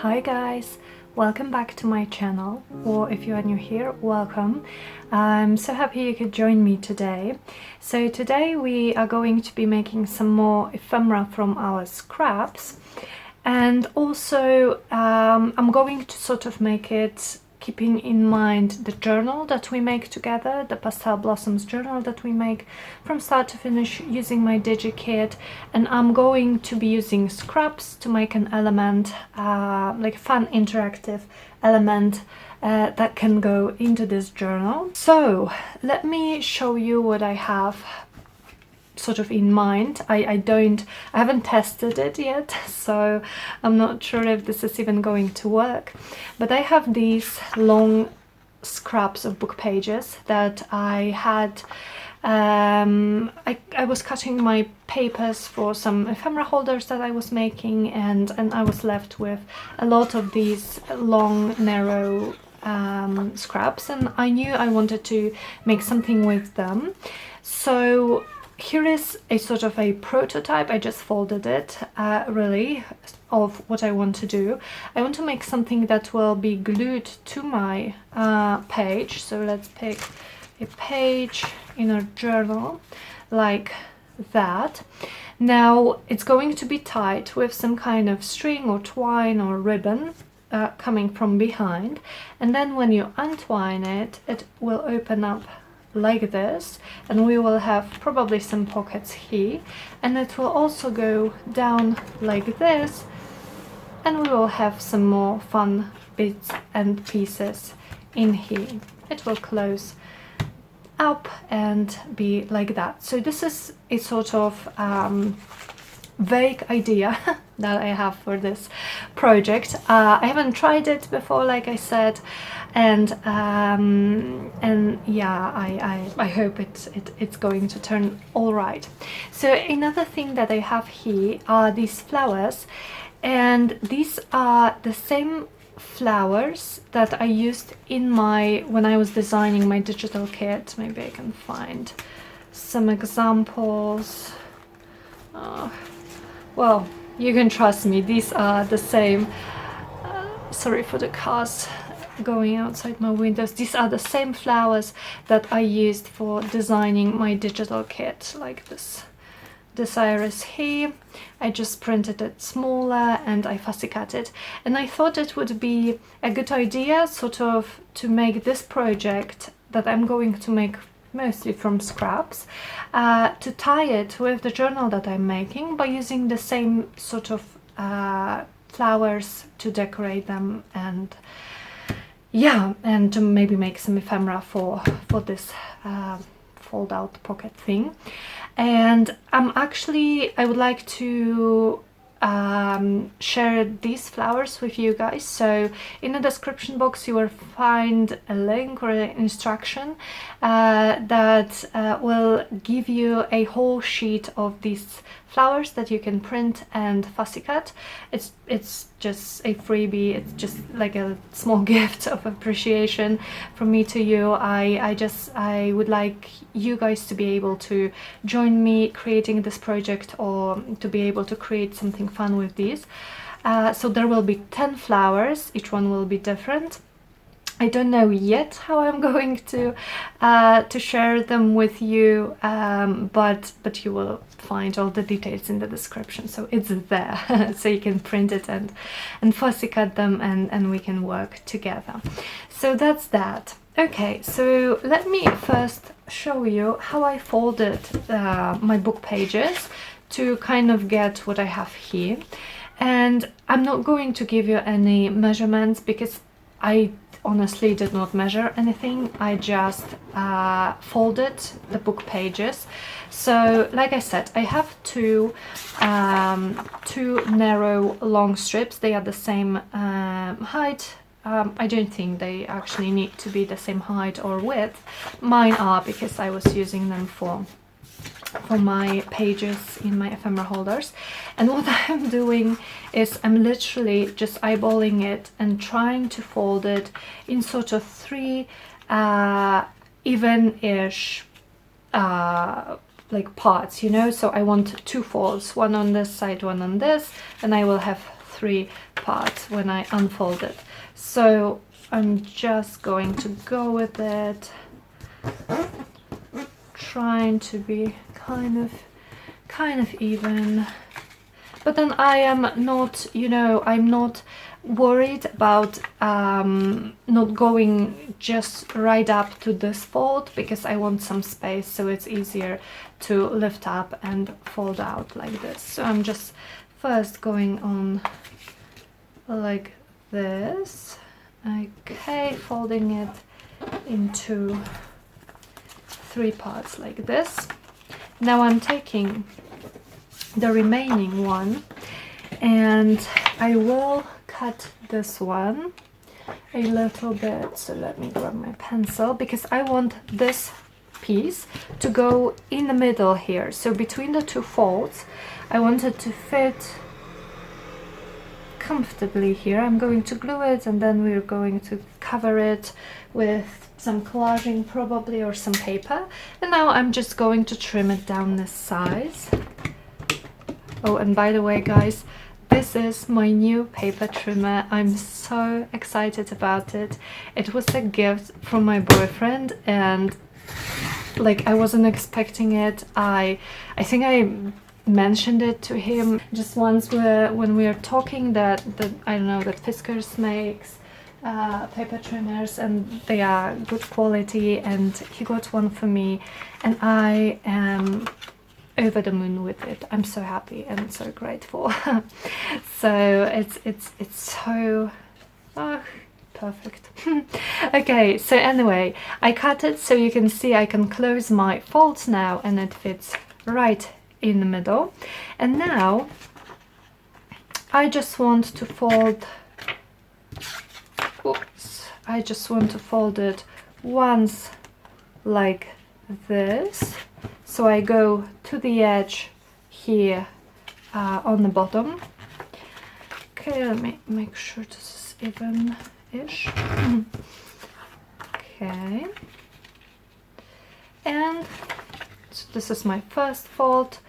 Hi guys, welcome back to my channel, or if you are new here, welcome. I'm so happy you could join me today. So today we are going to be making some more ephemera from our scraps, and also I'm going to sort of make it keeping in mind the journal that we make together, the Pastel Blossoms journal that we make from start to finish using my DigiKit. And I'm going to be using scraps to make an element, like a fun interactive element that can go into this journal. So let me show you what I have sort of in mind. I haven't tested it yet, so I'm not sure if this is even going to work, but I have these long scraps of book pages that I had. I was cutting my papers for some ephemera holders that I was making, and I was left with a lot of these long narrow scraps, and I knew I wanted to make something with them. So here is a sort of a prototype. I just folded it really of what I want to do. I want to make something that will be glued to my page. So let's pick a page in our journal like that. Now it's going to be tied with some kind of string or twine or ribbon coming from behind, and then when you untwine it, it will open up like this, and we will have probably some pockets here, and it will also go down like this, and we will have some more fun bits and pieces in here. It will close up and be like that. So this is a sort of vague idea that I have for this project. I haven't tried it before, like I said, and yeah, I hope it's going to turn all right. So another thing that I have here are these flowers, and these are the same flowers that I used in when I was designing my digital kit. Maybe I can find some examples. Well, you can trust me, these are the same. Sorry for the cars going outside my windows. These are the same flowers that I used for designing my digital kit, like this iris here. I just printed it smaller and I fussy cut it, and I thought it would be a good idea sort of to make this project that I'm going to make mostly from scraps, to tie it with the journal that I'm making by using the same sort of flowers to decorate them, and yeah, and to maybe make some ephemera for this fold out pocket thing. And I would like to share these flowers with you guys. So in the description box you will find a link or an instruction that will give you a whole sheet of these flowers that you can print and fussy cut. It's just a freebie. It's just like a small gift of appreciation from me to you. I would like you guys to be able to join me creating this project, or to be able to create something fun with these. So there will be 10 flowers, each one will be different. I don't know yet how I'm going to share them with you, but you will find all the details in the description, so it's there. So you can print it and fussy cut them, and we can work together. So that's that. Okay, so let me first show you how I folded my book pages to kind of get what I have here. And I'm not going to give you any measurements because I honestly did not measure anything. I just folded the book pages. So like I said, I have two narrow long strips. They are the same height. I don't think they actually need to be the same height or width. Mine are, because I was using them for my pages in my ephemera holders. And what I'm doing is I'm literally just eyeballing it and trying to fold it in sort of three even-ish like parts, you know. So I want two folds, one on this side, one on this, and I will have 3 parts when I unfold it. So I'm just going to go with it, trying to be kind of even. But then I am not, you know, I'm not worried about not going just right up to this fold, because I want some space so it's easier to lift up and fold out like this. So I'm just first going on like this, okay, folding it into 3 parts like this. Now I'm taking the remaining one and I will cut this one a little bit. So let me grab my pencil, because I want this piece to go in the middle here. So between the 2 folds, I want it to fit comfortably here. I'm going to glue it and then we're going to cover it with some collaging probably, or some paper. And now I'm just going to trim it down this size. Oh, and by the way, guys, this is my new paper trimmer. I'm so excited about it. It was a gift from my boyfriend and like I wasn't expecting it. I think I mentioned it to him just once when we were talking that I don't know, that Fiskars makes paper trimmers and they are good quality, and he got one for me and I am over the moon with it. I'm so happy and so grateful. So it's so perfect. Okay, so anyway, I cut it so you can see I can close my folds now and it fits right in the middle. And now I just want to fold, oops, I just want to fold it once like this. So I go to the edge here on the bottom. Okay, let me make sure this is even-ish. Okay. And so this is my first fold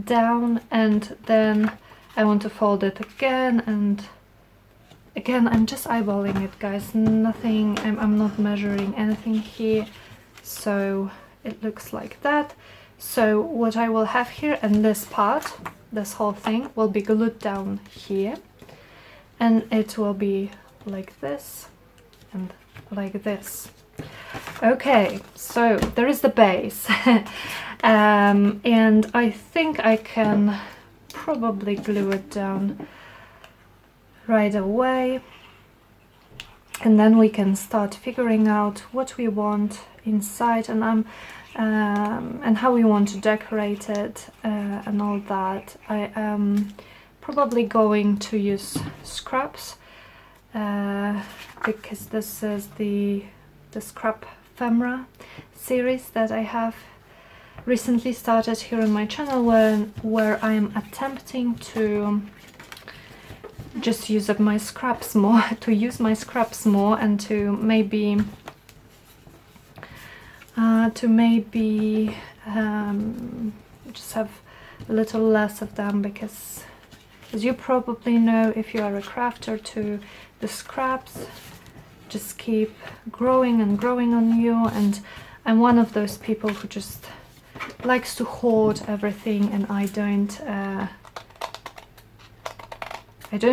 down, and then I want to fold it again, and again I'm just eyeballing it, guys. Nothing, I'm not measuring anything here, so it looks like that. So what I will have here, and this part, this whole thing will be glued down here, and it will be like this and like this. Okay, so there is the base. And I think I can probably glue it down right away, and then we can start figuring out what we want inside, and and how we want to decorate it, and all that. I am probably going to use scraps, because this is the SCRAPHEMERA series that I have recently started here on my channel, where I am attempting to just use up my scraps more, to use my scraps more, and to maybe just have a little less of them, because as you probably know, if you are a crafter too, the scraps just keep growing and growing on you, and I'm one of those people who just likes to hoard everything, and I don't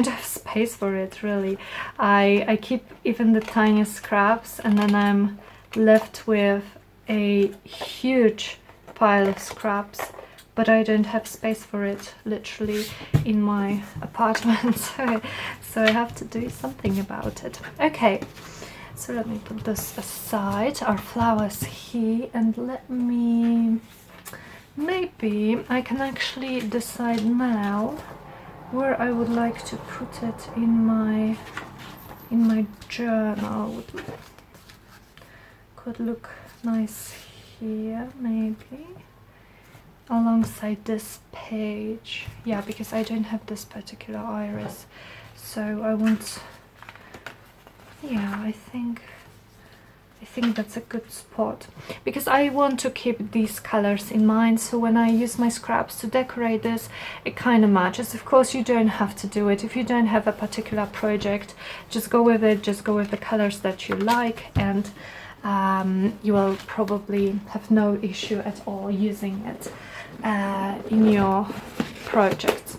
have space for it, really. I keep even the tiniest scraps, and then I'm left with a huge pile of scraps, but I don't have space for it, literally, in my apartment. So I have to do something about it. Okay, so let me put this aside, our flowers here, and let me, maybe I can actually decide now where I would like to put it in my journal. Could look nice here, maybe alongside this page. Yeah, because I don't have this particular iris, so I want, yeah, I think I think that's a good spot, because I want to keep these colors in mind, so when I use my scraps to decorate this, it kind of matches. Of course, you don't have to do it. If you don't have a particular project, just go with it, just go with the colors that you like, and you will probably have no issue at all using it in your projects.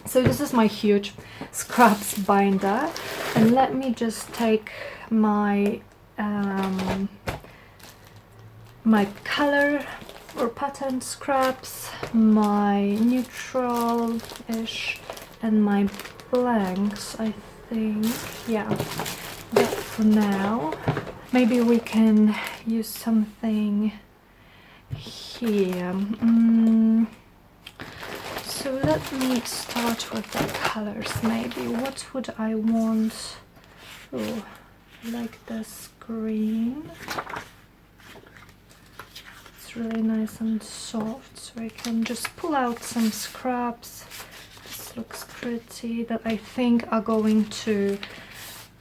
So this is my huge scraps binder, and let me just take my my color or pattern scraps, my neutral-ish, and my blanks, I think. Yeah, but for now, maybe we can use something here. So let me start with the colors maybe. What would I want? Oh, I like this green. It's really nice and soft, so I can just pull out some scraps. This looks pretty, that I think are going to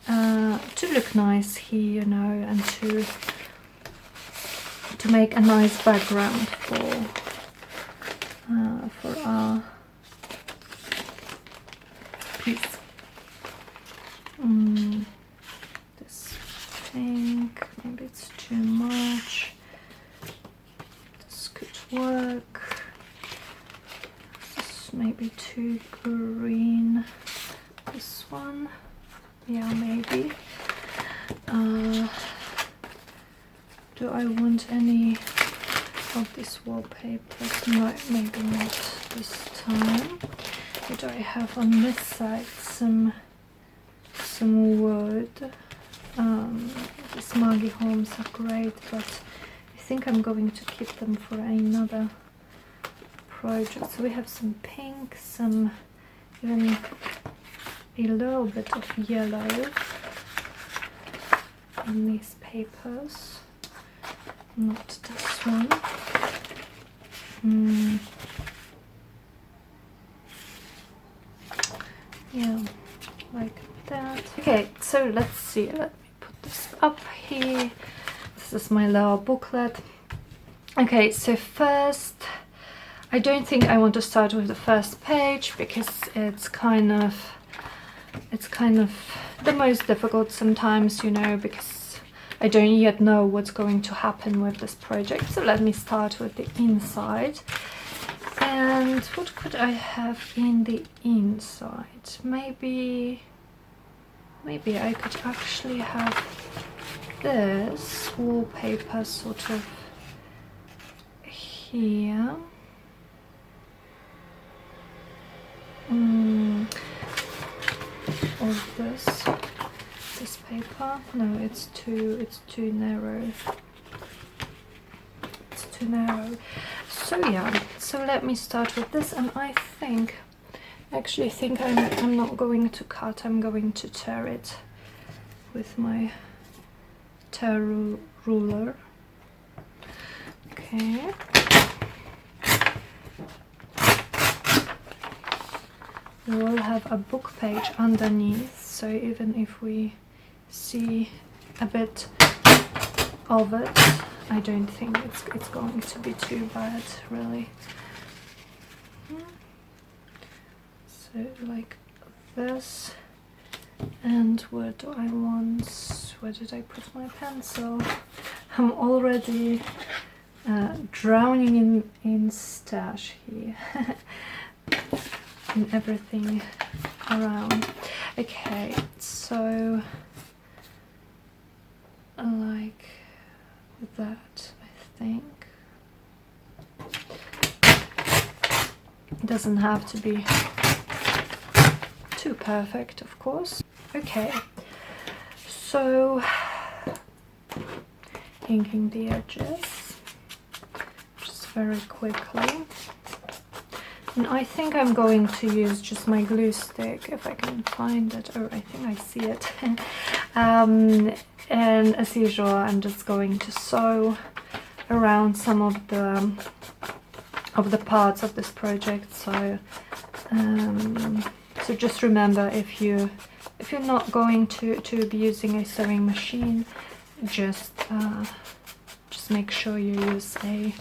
look nice here, you know, and to make a nice background for our piece. This pink, maybe it's too much. This could work. This is maybe too green. This one, yeah, maybe. Do I want any of these wallpapers? No, maybe not this time. What do I have on this side? Some wood. The smuggy homes are great, but I think I'm going to keep them for another project. So we have some pink, some even a little bit of yellow in these papers. Not this one. Yeah, like that. Okay, so let's see. Let me put this up here. This is my little booklet. Okay, so first, I don't think I want to start with the first page, because it's kind of the most difficult sometimes, you know, because I don't yet know what's going to happen with this project. So let me start with the inside. And what could I have in the inside? Maybe I could actually have this wallpaper sort of here. Or this paper. No, it's too narrow. It's too narrow. So yeah, so let me start with this, and I actually think I'm not going to cut, I'm going to tear it with my tear ruler. Okay. We will have a book page underneath, so even if we see a bit of it, I don't think it's going to be too bad, really. So like this. And where do I want? Where did I put my pencil? I'm already drowning in stash here. And everything around. Okay, so like that, I think. It doesn't have to be too perfect, of course. Okay, so inking the edges just very quickly. And I think I'm going to use just my glue stick, if I can find it. Oh, I think I see it. And as usual, I'm just going to sew around some of the parts of this project. So so just remember, if you're not going to be using a sewing machine, just make sure you use a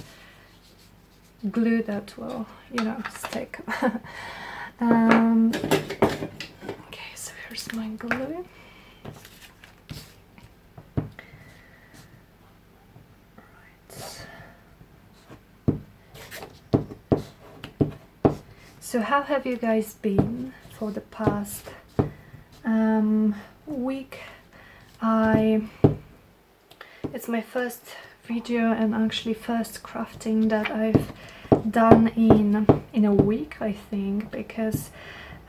glue that will, you know, stick. Okay, so here's my glue. So how have you guys been for the past week? It's my first video and actually first crafting that I've done in a week, I think, because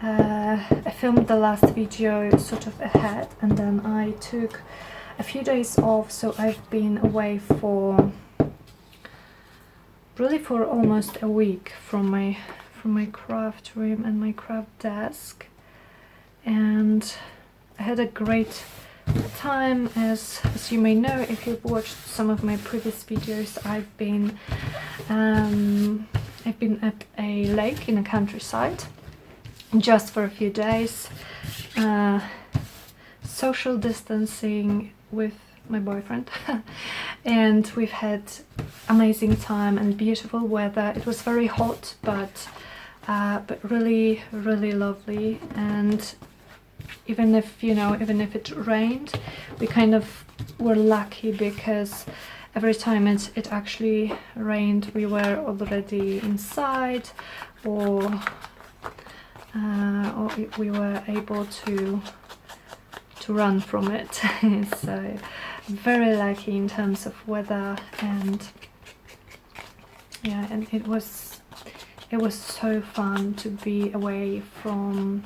I filmed the last video sort of ahead and then I took a few days off, so I've been away for really for almost a week from my craft room and my craft desk, and I had a great time. As you may know, if you've watched some of my previous videos, I've been at a lake in the countryside just for a few days, social distancing with my boyfriend and we've had amazing time and beautiful weather. It was very hot, but really lovely. And even if, you know, even if it rained, we kind of were lucky, because every time it actually rained, we were already inside, or we were able to run from it. So very lucky in terms of weather, and yeah, and it was so fun to be away from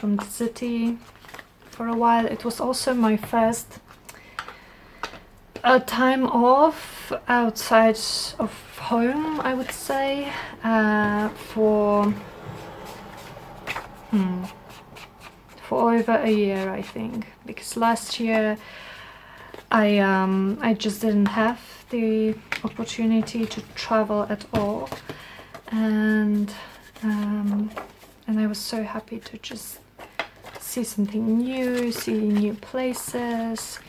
the city for a while. It was also my first time off outside of home, I would say, for over a year, I think, because last year I just didn't have the opportunity to travel at all, and I was so happy to just see something new, see new places,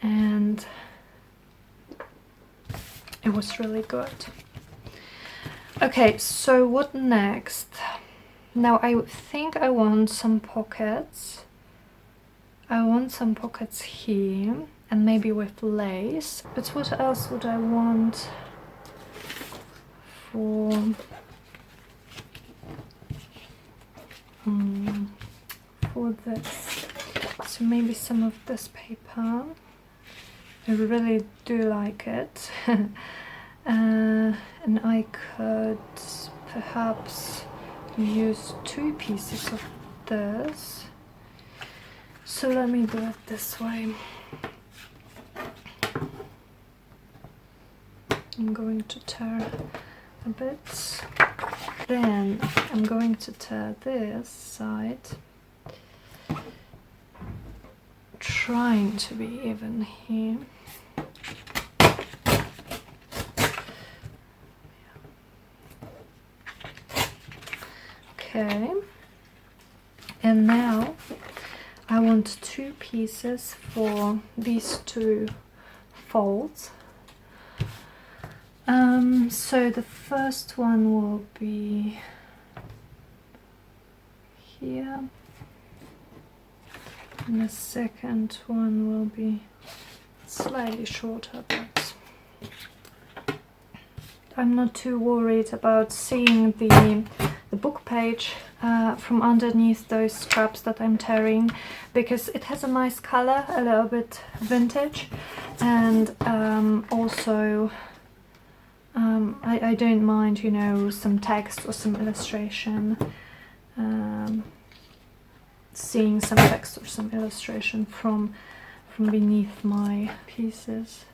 and it was really good. Okay, so what next? Now I think I want some pockets. I want some pockets here, and maybe with lace. But what else would I want for this? So maybe some of this paper. I really do like it. And I could perhaps use 2 pieces of this. So let me do it this way. I'm going to tear a bit. Then I'm going to tear this side, trying to be even here. Okay, and now I want 2 pieces for these 2 folds. So the first one will be here, and the second one will be slightly shorter, but I'm not too worried about seeing the book page from underneath those scraps that I'm tearing, because it has a nice color, a little bit vintage, and also I don't mind, you know, some text or some illustration, seeing some text or some illustration from beneath my pieces.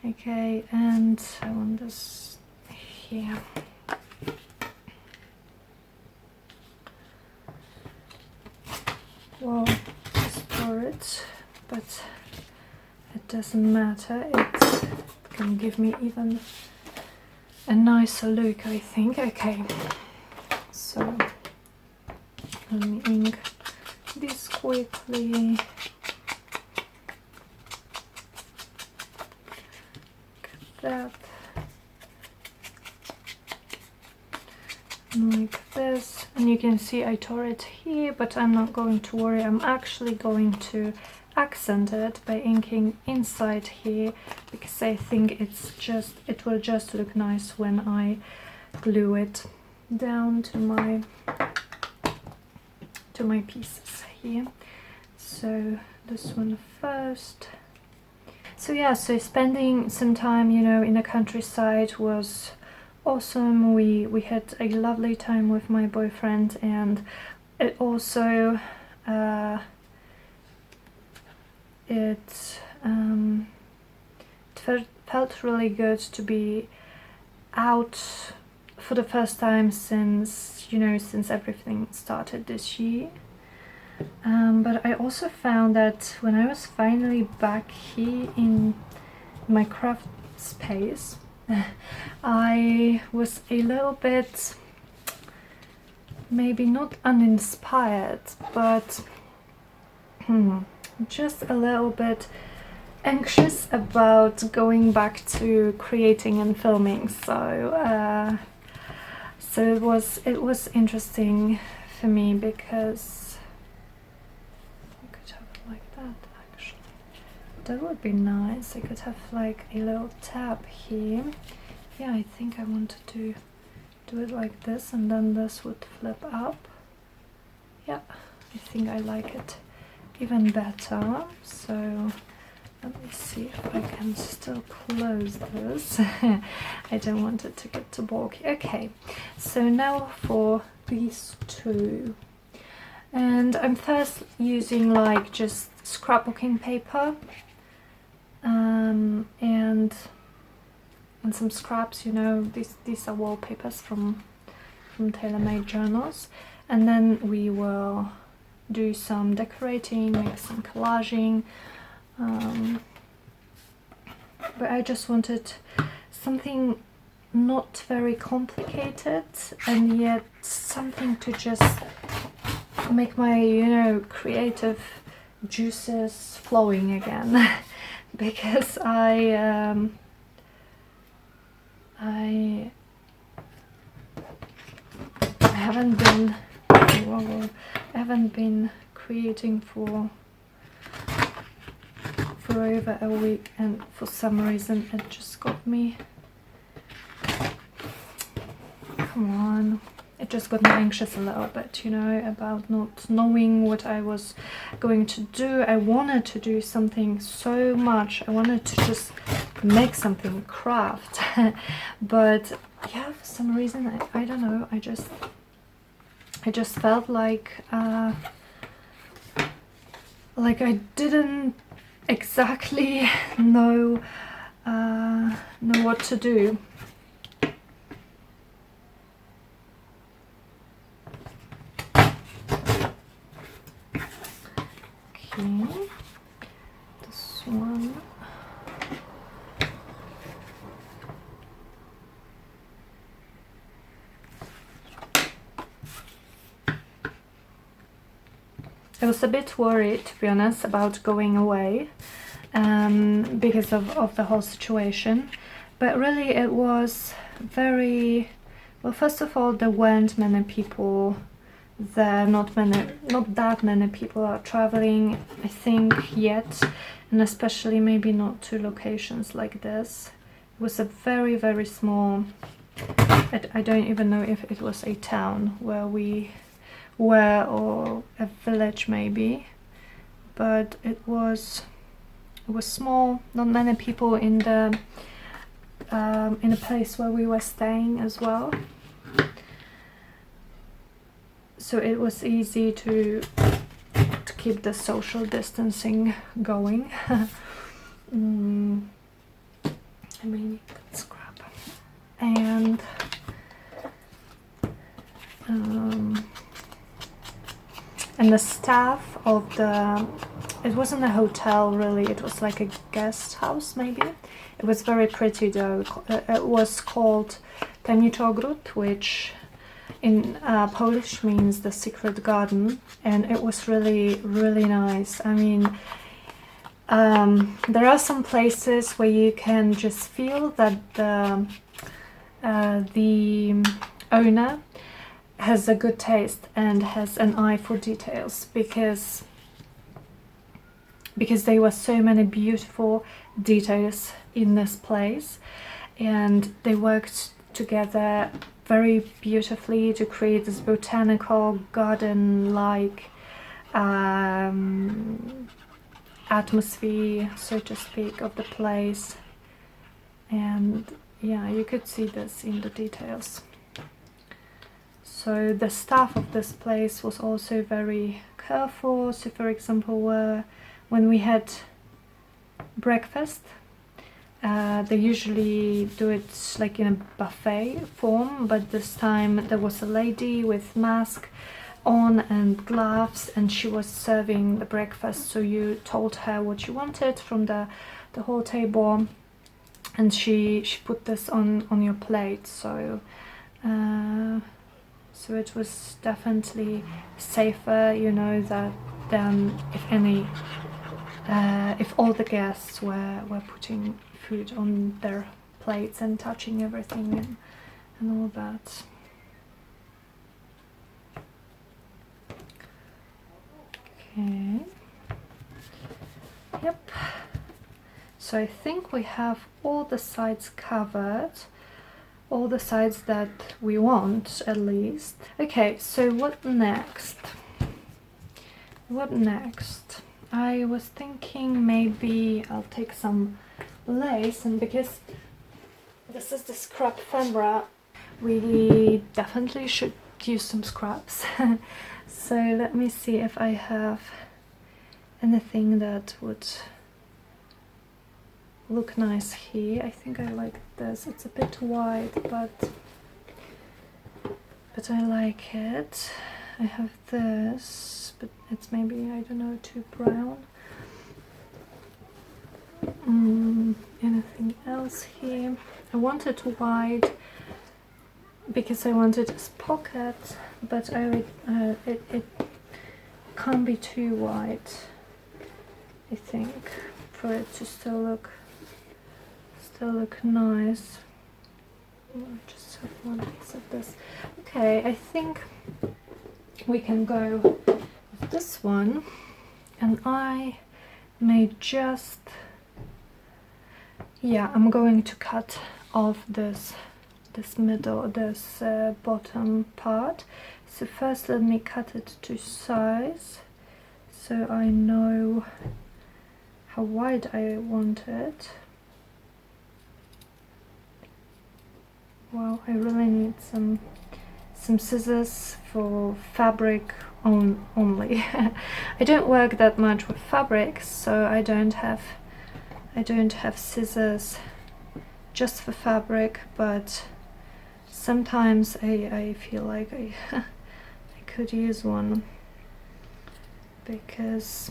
Okay, and I want this here. Well, store it, but it doesn't matter. It can give me even a nicer look, I think. Okay, so let me ink this quickly. that. Like this, and you can see I tore it here, but I'm not going to worry. I'm actually going to accent it by inking inside here, because I think it will just look nice when I glue it down to my pieces here. So this one first. So yeah, so spending some time, you know, in the countryside was awesome. We had a lovely time with my boyfriend, and it also felt really good to be out for the first time since, you know, since everything started this year. But I also found that when I was finally back here in my craft space, I was a little bit, maybe not uninspired, but just a little bit anxious about going back to creating and filming. So it was interesting for me, because I could have it like that. Actually, that would be nice. I could have like a little tab here. Yeah, I think I wanted to do it like this, and then this would flip up. Yeah, I think I like it even better. So let me see if I can still close this. I don't want it to get too bulky. Okay, so now for these two. And I'm first using like just scrapbooking paper and some scraps, you know, these are wallpapers from tailor-made journals. And then we will do some decorating, make some collaging. But I just wanted something not very complicated, and yet something to just make my, you know, creative juices flowing again. Because I haven't been creating for over a week, and for some reason it just got me, come on, it just got me anxious a little bit, you know, about not knowing what I was going to do. I wanted to do something so much. I wanted to just make something, craft. But yeah, for some reason, I don't know, I just felt like I didn't exactly know what to do. Okay, this one. I was a bit worried, to be honest, about going away because of the whole situation, but really it was very well. First of all, there weren't many people there, not that many people are traveling, I think, yet, and especially maybe not to locations like this. It was a very, very small, I don't even know if it was a town where we were, or a village maybe, but it was small, not many people in the place where we were staying as well, so it was easy to keep the social distancing going. I mean, scrap. And the staff of the, it wasn't a hotel really, it was like a guest house maybe. It was very pretty though. It was called Tajemniczy Ogród, which in Polish means the secret garden, and it was really, really nice. I mean, There are some places where you can just feel that the owner has a good taste and has an eye for details, because there were so many beautiful details in this place, and they worked together very beautifully to create this botanical garden-like atmosphere, so to speak, of the place. And yeah, you could see this in the details. So the staff of this place was also very careful. So for example, when we had breakfast, they usually do it like in a buffet form, but this time there was a lady with mask on and gloves, and she was serving the breakfast. So you told her what you wanted from the whole table, and she put this on your plate. So so it was definitely safer, you know, that than if all the guests were putting food on their plates and touching everything and all that. Okay. Yep. So I think we have all the sides covered. All the sides that we want, at least. Okay, so what next? What next? I was thinking maybe I'll take some lace, and because this is the scrap ephemera, we definitely should use some scraps. So let me see if I have anything that would look nice here. I think I like this. It's a bit wide, but I like it. I have this, but it's maybe, I don't know, too brown. Anything else here? I want it wide because I want it as pocket, but it can't be too wide, I think, for it to still look nice. I'll just have one piece of this. Okay, I think we can go with this one, and I may just, yeah, I'm going to cut off this bottom part. So first let me cut it to size, so I know how wide I want it. Well, I really need some scissors for fabric only. I don't work that much with fabrics, so I don't have scissors just for fabric, but sometimes I feel like I could use one, because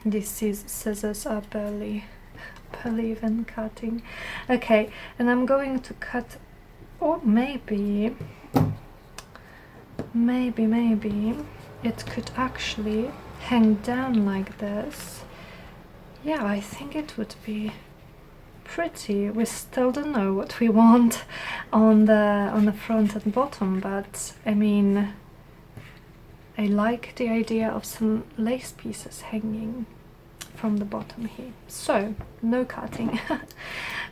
these scissors are barely even cutting. Okay, and I'm going to cut, or maybe it could actually hang down like this. Yeah, I think it would be pretty. We still don't know what we want on the front and bottom, but I mean, I like the idea of some lace pieces hanging from the bottom here. So no cutting.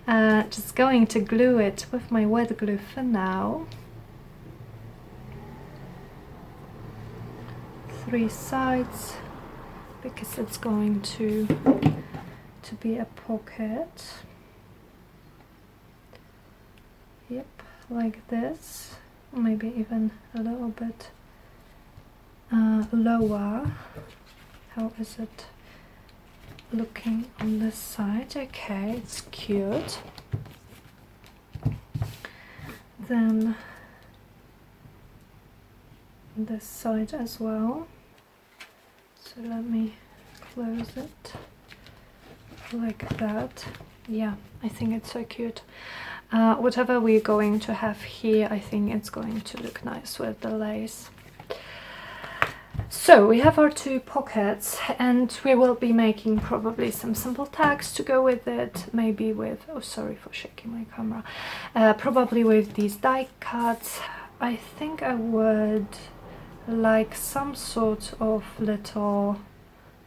Just going to glue it with my wet glue for now. 3 sides, because it's going to be a pocket. Yep, like this. Maybe even a little bit lower. How is it looking on this side? Okay, it's cute. Then this side as well. So let me close it like that. Yeah, I think it's so cute. Whatever we're going to have here, I think it's going to look nice with the lace. So we have our two pockets, and we will be making probably some simple tags to go with it, maybe with, oh sorry for shaking my camera, probably with these die cuts. I think I would like some sort of little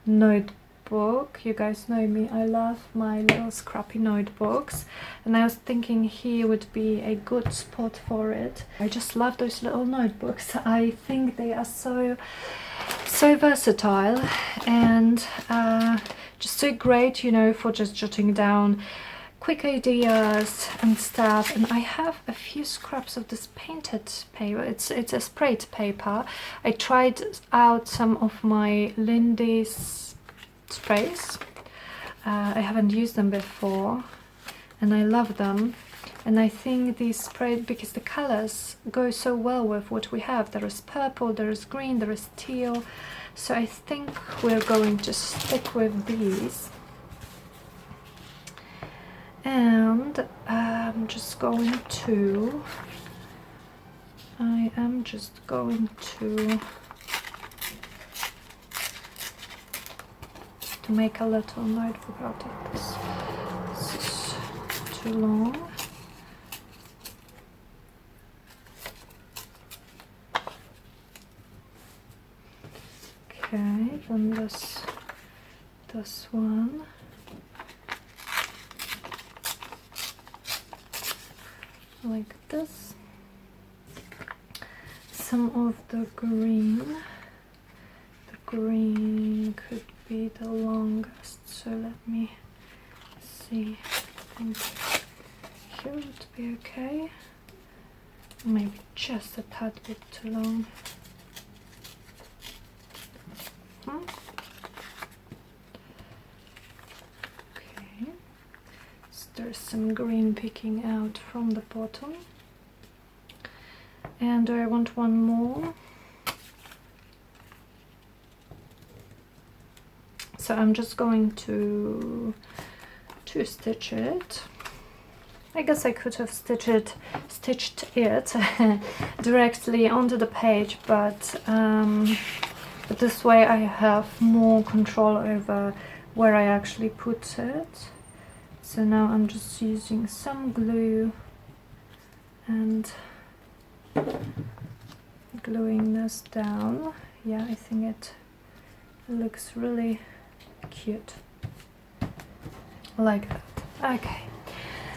notebook. You guys know me, I love my little scrappy notebooks, and I was thinking here would be a good spot for it. I just love those little notebooks. I think they are so versatile and just so great, you know, for just jotting down quick ideas and stuff. And I have a few scraps of this painted paper. It's a sprayed paper. I tried out some of my Lindy's sprays. I haven't used them before and I love them. And I think these sprayed, because the colors go so well with what we have. There is purple, there is green, there is teal. So I think we're going to stick with these. And I am just going to make a little notebook out of this. This is too long. Okay, then this one. Like this. Some of the green. The green could be the longest, so let me see. I think here would be okay. Maybe just a tad bit too long. Okay, so there's some green peeking out from the bottom. And I want one more. So I'm just going to stitch it. I guess I could have stitched it directly onto the page, but this way I have more control over where I actually put it. So now I'm just using some glue and gluing this down. Yeah, I think it looks really cute like that. Okay,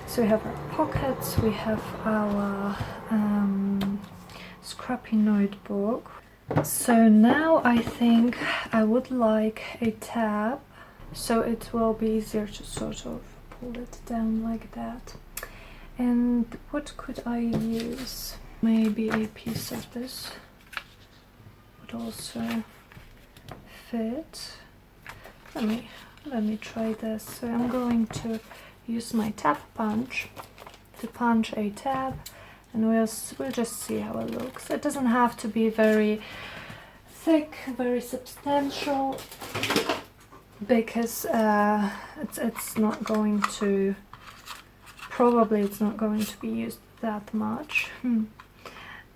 so we have our pockets, we have our scrappy notebook. So now I think I would like a tab, so it will be easier to sort of pull it down like that. And what could I use? Maybe a piece of this would also fit. Let me try this. So I'm going to use my tab punch to punch a tab, and we'll just see how it looks. It doesn't have to be very thick, very substantial, because it's not going to, probably it's not going to be used that much.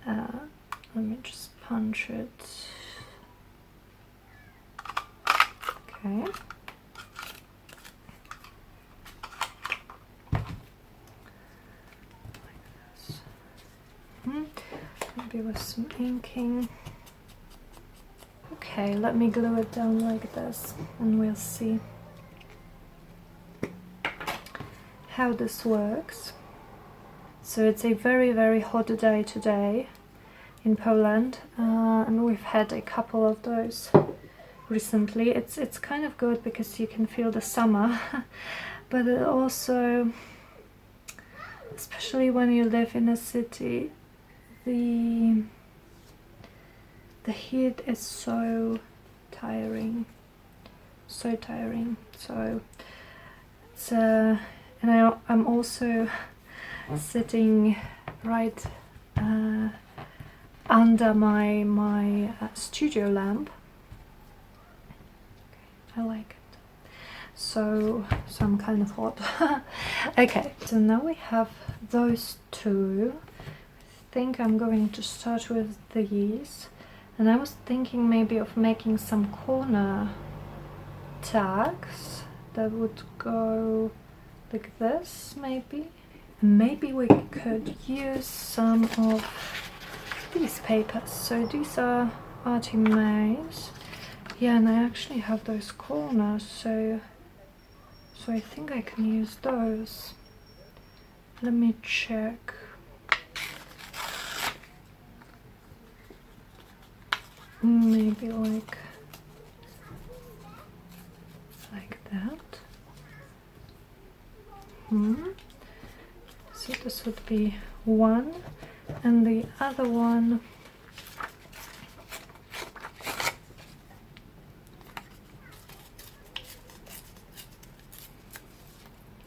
Let me just punch it. Okay. Maybe with some inking. Okay, let me glue it down like this and we'll see how this works. So it's a very, very hot day today in Poland, and we've had a couple of those recently. It's kind of good because you can feel the summer, but it also, especially when you live in a city, the heat is so tiring, so tiring. So it's and I'm also sitting right under my studio lamp. I like it. So I'm kind of hot. Okay, so now we have those two. I think I'm going to start with these, And I was thinking maybe of making some corner tags that would go like this, maybe. Maybe we could use some of these papers. So these are Martyna's. Yeah, and I actually have those corners, so I think I can use those. Let me check. Maybe like that. So this would be one, and the other one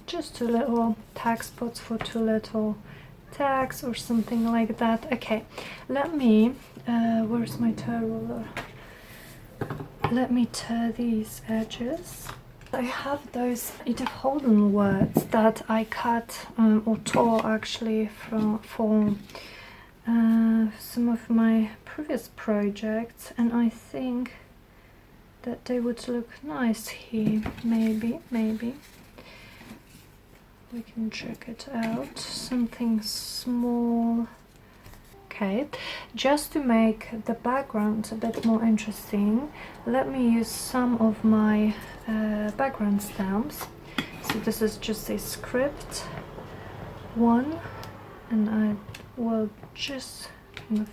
just 2 little tag spots for 2 little tags or something like that. Okay, let me where's my tear ruler? Let me tear these edges. I have those Edith Holden words that I cut or tore actually for some of my previous projects, and I think that they would look nice here. Maybe we can check it out. Something small. Okay, just to make the background a bit more interesting, let me use some of my background stamps. So this is just a script one, and I will just kind of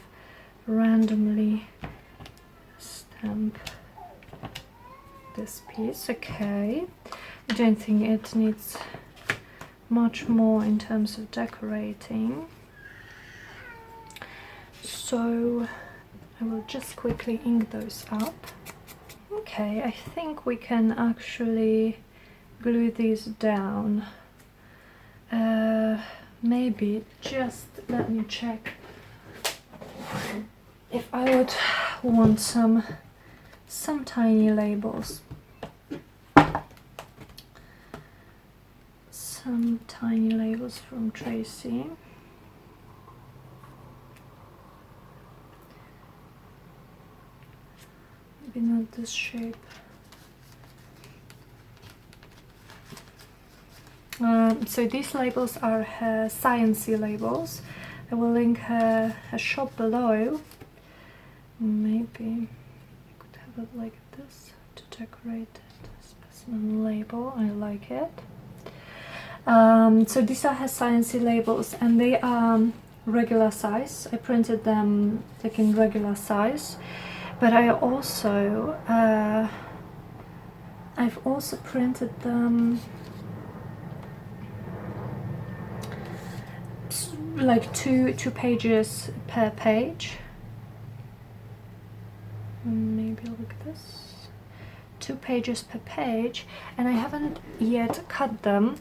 randomly stamp this piece. Okay, I don't think it needs much more in terms of decorating. So I will just quickly ink those up. Okay, I think we can actually glue these down. Maybe just let me check if I would want some tiny labels. Some tiny labels from Tracy. Maybe not this shape. So these labels are her sciencey labels. I will link her shop below. Maybe I could have it like this to decorate it. Specimen label, I like it. So these are her sciencey labels, and they are regular size. I printed them like in regular size, but I've also printed them like two pages per page. Maybe like this. 2 pages per page, and I haven't yet cut them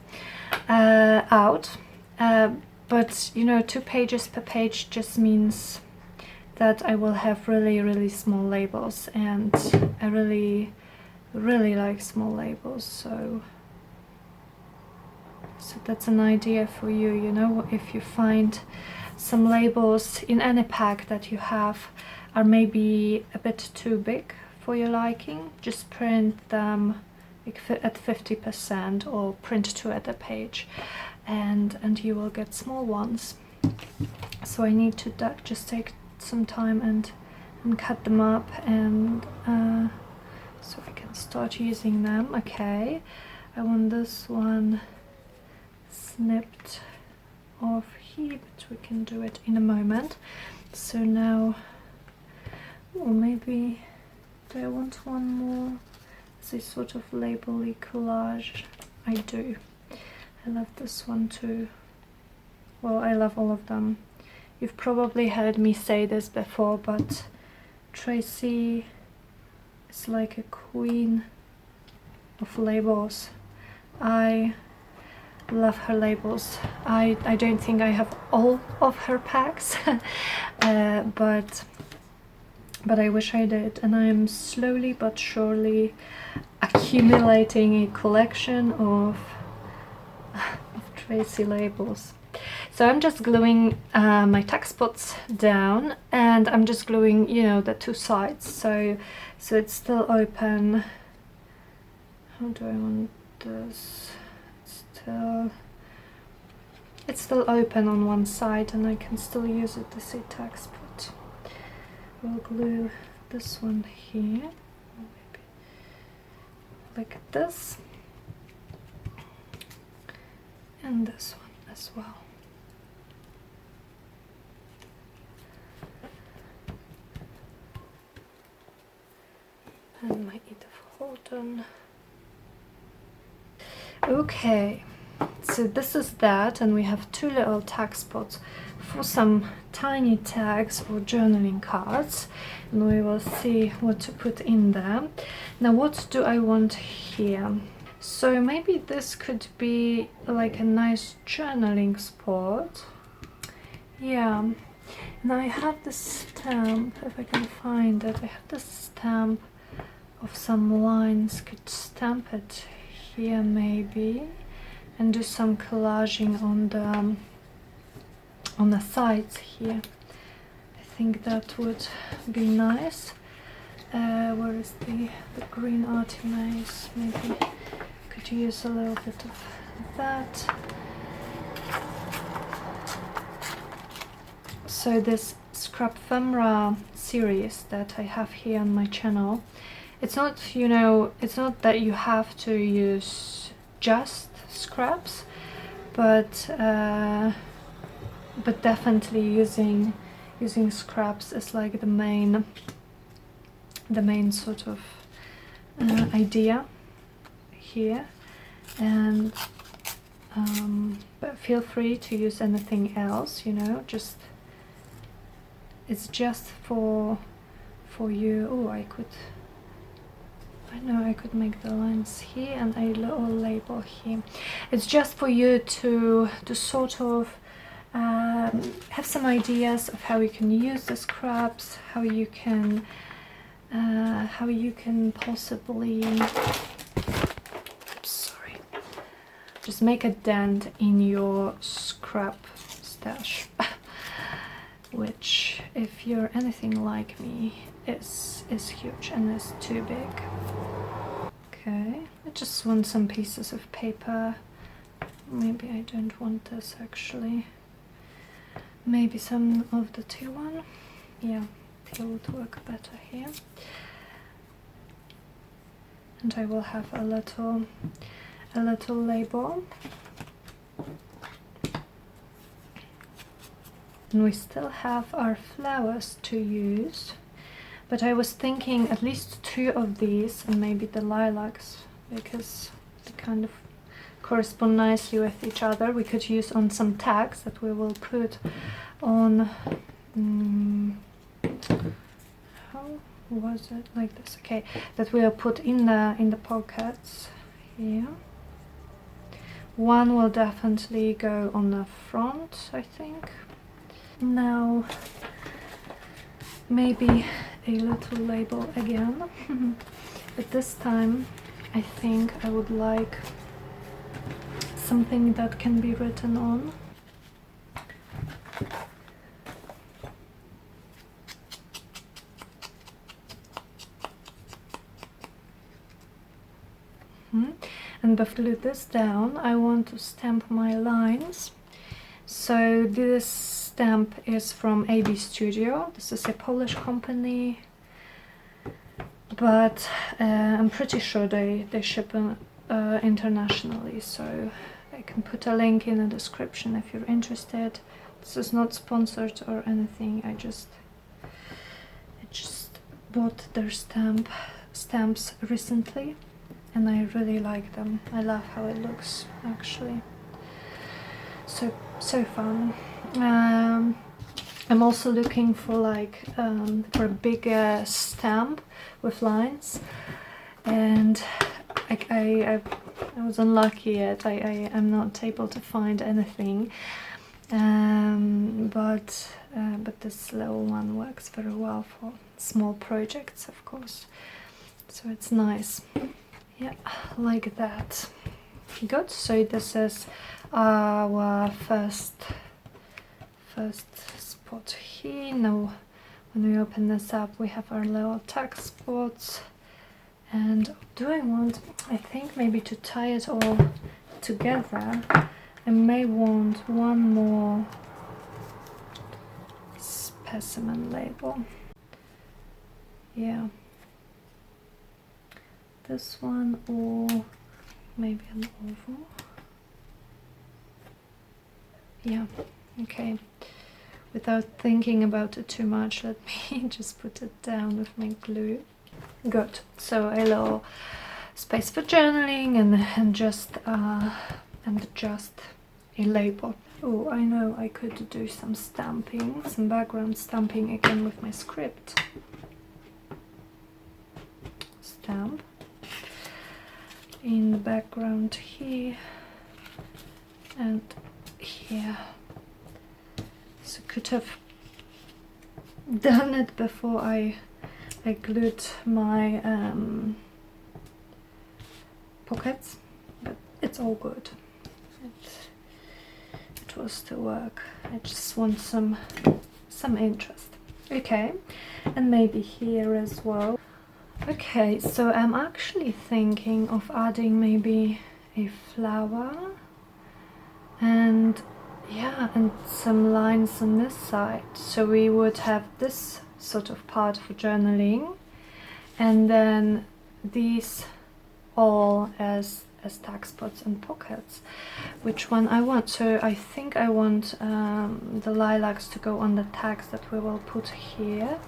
out, but you know, 2 pages per page just means that I will have really small labels, and I really like small labels, so that's an idea for you. You know, if you find some labels in any pack that you have are maybe a bit too big for your liking, just print them at 50% or print 2 at a page, and you will get small ones. So I need to just take some time and cut them up, and so I can start using them. Okay, I want this one snipped off here, but we can do it in a moment. So now, or maybe do I want one more? This sort of label-y collage. I do. I love this one too. Well, I love all of them. You've probably heard me say this before, but Tracy is like a queen of labels. I love her labels. I don't think I have all of her packs, but I wish I did, and I am slowly but surely accumulating a collection of Tracy labels. So I'm just gluing my tag spots down, and I'm just gluing, you know, the two sides, so it's still open. How do I want this? It's still open on one side, and I can still use it as a tag spot. We'll glue this one here, maybe like this, and this one as well. And my Edith Horton. Okay, so this is that, and we have two little tag spots for some tiny tags or journaling cards, and we will see what to put in there. Now, what do I want here? So maybe this could be like a nice journaling spot. Yeah, and I have this stamp, if I can find it. I have this stamp of some lines. Could stamp it here maybe, and do some collaging on the sides here. I think that would be nice. Where is the green Artimaze? Maybe could use a little bit of that. So this SCRAPHEMERA series that I have here on my channel, it's not, you know, it's not that you have to use just scraps, but definitely using scraps is like the main sort of idea here. And but feel free to use anything else, you know, just it's just for you. Oh, I know I could make the lines here and a little label here. It's just for you to sort of have some ideas of how you can use the scraps, how you can possibly, sorry, just make a dent in your scrap stash, which, if you're anything like me, is huge and is too big. Okay, I just want some pieces of paper. Maybe I don't want this actually. Maybe some of the Teal one. Yeah, Teal would work better here. And I will have a little label. And we still have our flowers to use, but I was thinking at least two of these, and maybe the lilacs, because they kind of correspond nicely with each other. We could use on some tags that we will put on, how was it, like this, okay, that we will put in the pockets here. One will definitely go on the front, I think. Now maybe a little label again, but this time I think I would like something that can be written on. And before I glue this down, I want to stamp my lines. So this stamp is from AB Studio. This is a Polish company, but I'm pretty sure they ship internationally, so I can put a link in the description if you're interested. This is not sponsored or anything. I just bought their stamps recently, and I really like them. I love how it looks actually. So fun. I'm also looking for like for a bigger stamp with lines, and I was unlucky yet. I'm not able to find anything, but this little one works very well for small projects, of course. So it's nice. Yeah, like that. good. So this is our first spot here. Now when we open this up, we have our little text spots. And do I want, I think maybe to tie it all together, I may want one more specimen label. Yeah, this one, or maybe an oval. Yeah, okay. Without thinking about it too much, let me just put it down with my glue. Good. So a little space for journaling and just a label. Oh, I know I could do some stamping, some background stamping again with my script. Stamp in the background here and here. So could have done it before I glued my pockets, but it's all good. It will still work. I just want some interest. Okay, and maybe here as well. Okay, so I'm actually thinking of adding maybe a flower and yeah, and some lines on this side. So we would have this sort of part for journaling, and then these all as tag spots and pockets. Which one I want? So I think I want the lilacs to go on the tags that we will put here.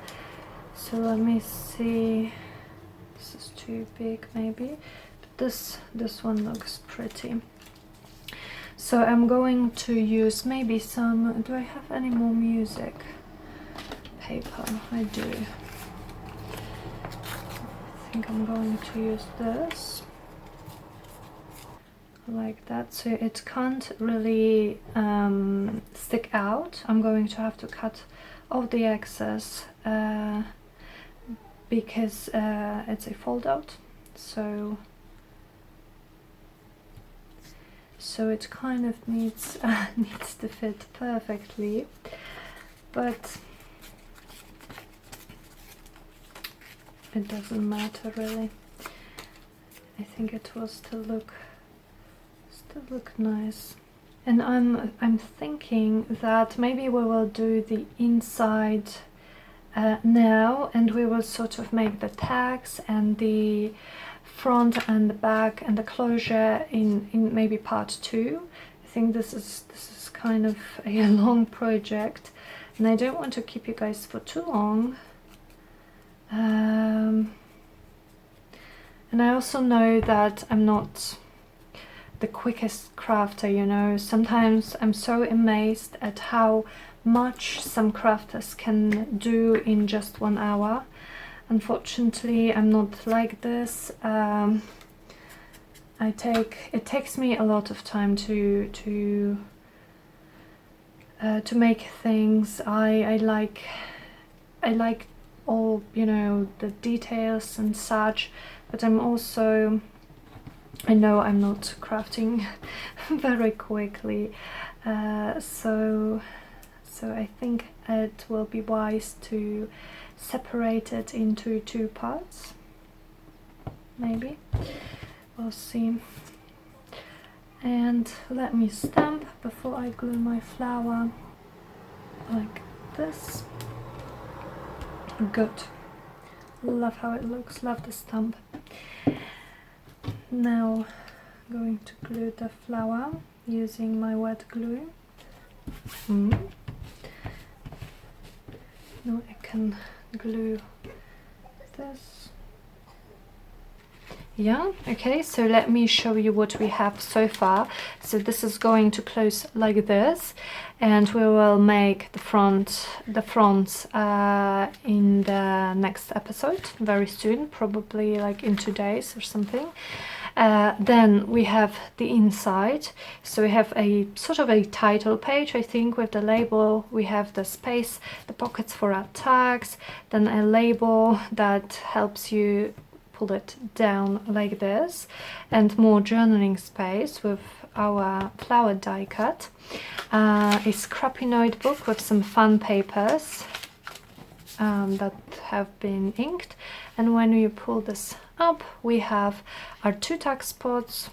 So let me see. This is too big maybe, but this one looks pretty. So I'm going to use maybe some, do I have any more music paper? I do. I think I'm going to use this like that, so it can't really stick out. I'm going to have to cut off the excess because it's a fold out, so it kind of needs to fit perfectly, but it doesn't matter really. I think it will still look nice. And I'm thinking that maybe we will do the inside now, and we will sort of make the tags and the front and the back and the closure in maybe part 2. I think this is kind of a long project, and I don't want to keep you guys for too long. And I also know that I'm not the quickest crafter, you know. Sometimes I'm so amazed at how much some crafters can do in just 1 hour. Unfortunately, I'm not like this. It takes me a lot of time to make things. I like all, you know, the details and such, but I'm also, I know I'm not crafting very quickly, so I think it will be wise to separate it into 2 parts. Maybe we'll see. And let me stamp before I glue my flower like this. Good. Love how it looks. Love the stamp. Now I'm going to glue the flower using my wet glue. Now I can glue this. Yeah, okay, so let me show you what we have so far. So this is going to close like this, and we will make the fronts in the next episode very soon, probably like in 2 days or something. Then we have the inside, so we have a sort of a title page, I think, with the label. We have the space, the pockets for our tags, then a label that helps you pull it down like this, and more journaling space with our flower die cut, a scrappy notebook with some fun papers that have been inked, and when you pull this up we have our 2 tag spots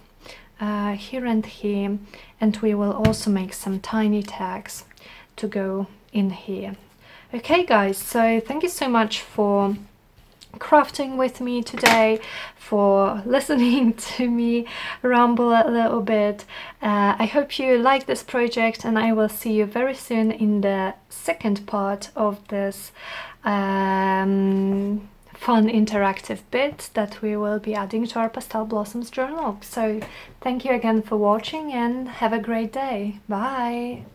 here and here, and we will also make some tiny tags to go in here. Okay guys, so thank you so much for crafting with me today, for listening to me ramble a little bit. I hope you like this project, and I will see you very soon in the second part of this fun interactive bit that we will be adding to our Pastel Blossoms journal. So thank you again for watching, and have a great day. Bye!